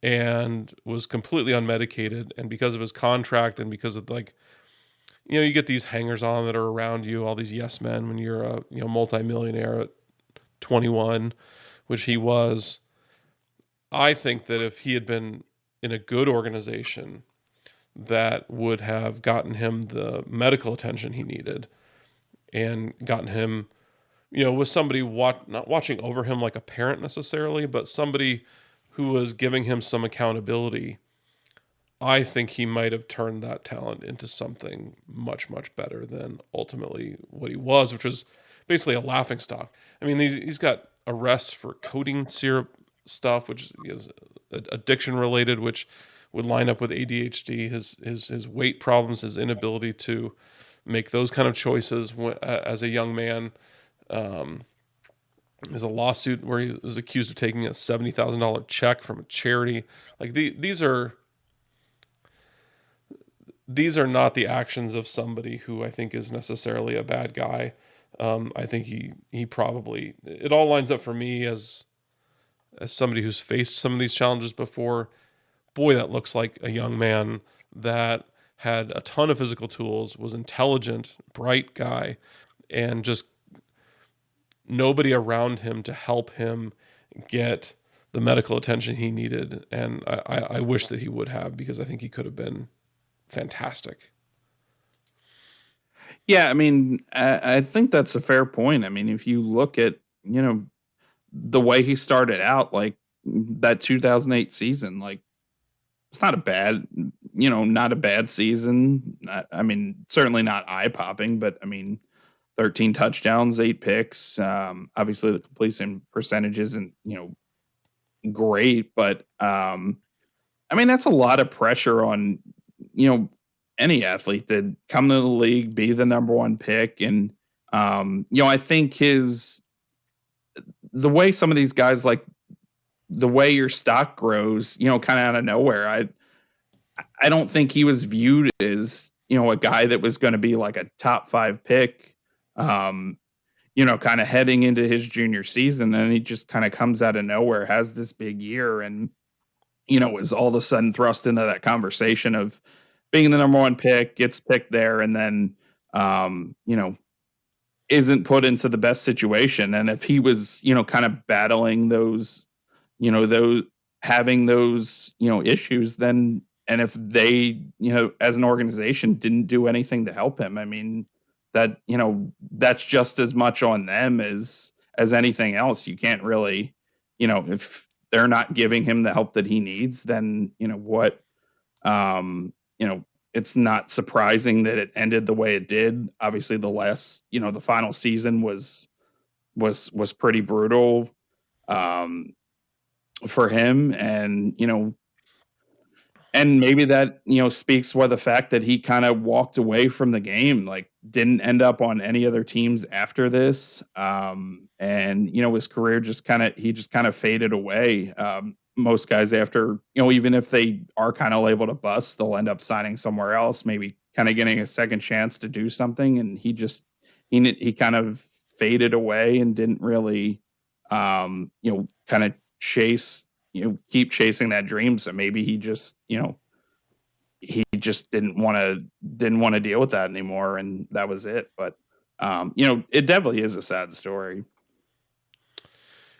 and was completely unmedicated, and because of his contract and because of you get these hangers on that are around you, all these yes men when you're a multimillionaire at 21, which he was. I think that if he had been in a good organization that would have gotten him the medical attention he needed and gotten him, with somebody not watching over him like a parent necessarily, but somebody who was giving him some accountability, I think he might have turned that talent into something much, much better than ultimately what he was, which was basically a laughingstock. I mean, he's got arrests for codeine syrup stuff, which is addiction related, which would line up with ADHD, his weight problems, his inability to make those kind of choices as a young man. There's a lawsuit where he was accused of taking a $70,000 check from a charity. Like these are not the actions of somebody who I think is necessarily a bad guy. I think he probably, it all lines up for me as somebody who's faced some of these challenges before. Boy, that looks like a young man that had a ton of physical tools, was intelligent, bright guy, and just nobody around him to help him get the medical attention he needed. And I wish that he would have, because I think he could have been fantastic. Yeah, I mean, I think that's a fair point. I mean, if you look at, the way he started out, like that 2008 season, like it's not a bad season. I mean, certainly not eye-popping, but I mean, 13 touchdowns, 8 picks. Obviously the completion percentage isn't, great, but I mean, that's a lot of pressure on, any athlete to come to the league, be the number 1 pick. And, I think the way some of these guys, like the way your stock grows, kind of out of nowhere. I don't think he was viewed as, a guy that was going to be like a top 5 pick, kind of heading into his junior season. And he just kind of comes out of nowhere, has this big year, and, is all of a sudden thrust into that conversation of being the number 1 pick, gets picked there, and then, isn't put into the best situation. And if he was, kind of battling those, having those, issues, then, if they, as an organization didn't do anything to help him, I mean, that, that's just as much on them as anything else. You can't really, if they're not giving him the help that he needs, then, what, you know, it's not surprising that it ended the way it did. Obviously the final season was pretty brutal um for him, and maybe that, speaks with the fact that he kind of walked away from the game, like didn't end up on any other teams after this. And his career just kind of faded away. Most guys after, even if they are kind of labeled a bust, they'll end up signing somewhere else, maybe kind of getting a second chance to do something. And he kind of faded away and didn't really, kind of keep chasing that dream. So maybe he just didn't want to deal with that anymore, and that was it. But it definitely is a sad story.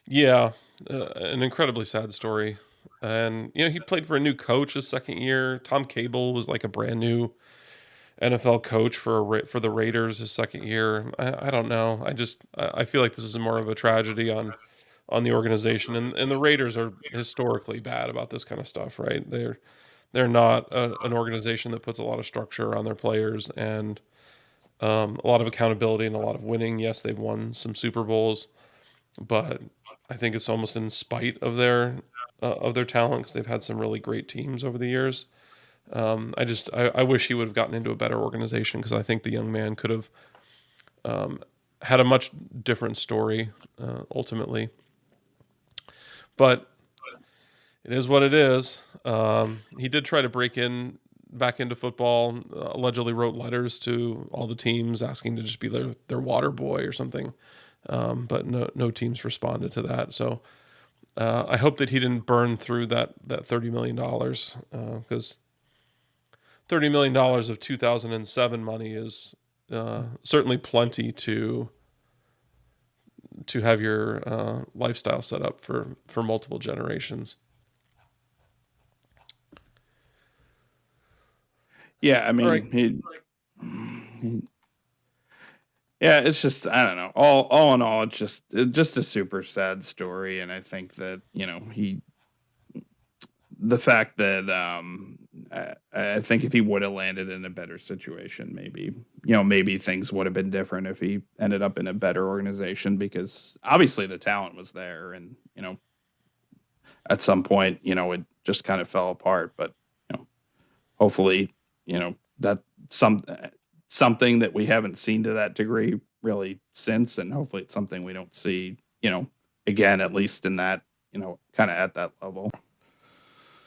Yeah, an incredibly sad story. And he played for a new coach his second year. Tom Cable was like a brand new NFL coach for the Raiders his second year. I don't know. I feel like this is more of a tragedy on the organization, and the Raiders are historically bad about this kind of stuff, right? They're not an organization that puts a lot of structure on their players and a lot of accountability and a lot of winning. Yes, they've won some Super Bowls, but I think it's almost in spite of their talent, because they've had some really great teams over the years. I wish he would have gotten into a better organization, because I think the young man could have had a much different story ultimately. But it is what it is. He did try to back into football. Allegedly wrote letters to all the teams asking to just be their water boy or something. But no teams responded to that. So I hope that he didn't burn through that $30 million, because $30 million of 2007 money is certainly plenty to have your lifestyle set up for multiple generations. Yeah, I All right. mean, yeah, it's just, I don't know. All in all, it's just a super sad story, and I think that the fact that I think if he would have landed in a better situation, maybe things would have been different if he ended up in a better organization, because obviously the talent was there, and at some point it just kind of fell apart. But hopefully that something that we haven't seen to that degree really since, and hopefully it's something we don't see again, at least in that kind of at that level.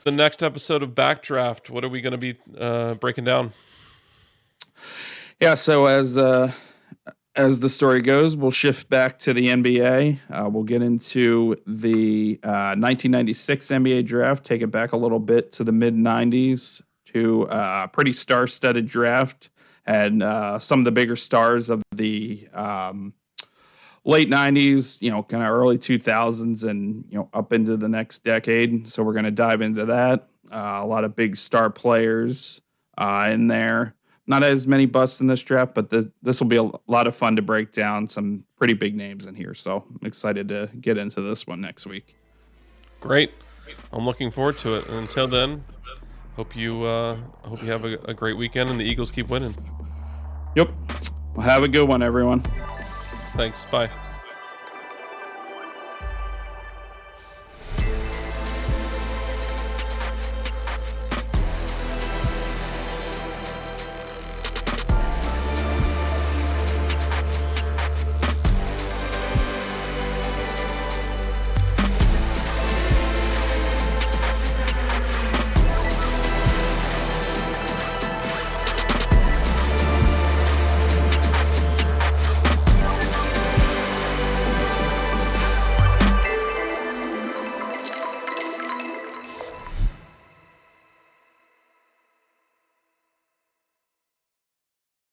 The next episode of BackDraft, what are we going to be breaking down? Yeah, so as the story goes, we'll shift back to the NBA. We'll get into the 1996 NBA draft, take it back a little bit to the mid 90s, to a pretty star-studded draft. Had some of the bigger stars of the late 90s, kind of early 2000s, and up into the next decade. So we're going to dive into that. A lot of big star players in there. Not as many busts in this draft, but this will be a lot of fun to break down. Some pretty big names in here, so I'm excited to get into this one next week. Great. I'm looking forward to it. And until then, hope you have a great weekend and the Eagles keep winning. Yep. Well, have a good one, everyone. Thanks. Bye.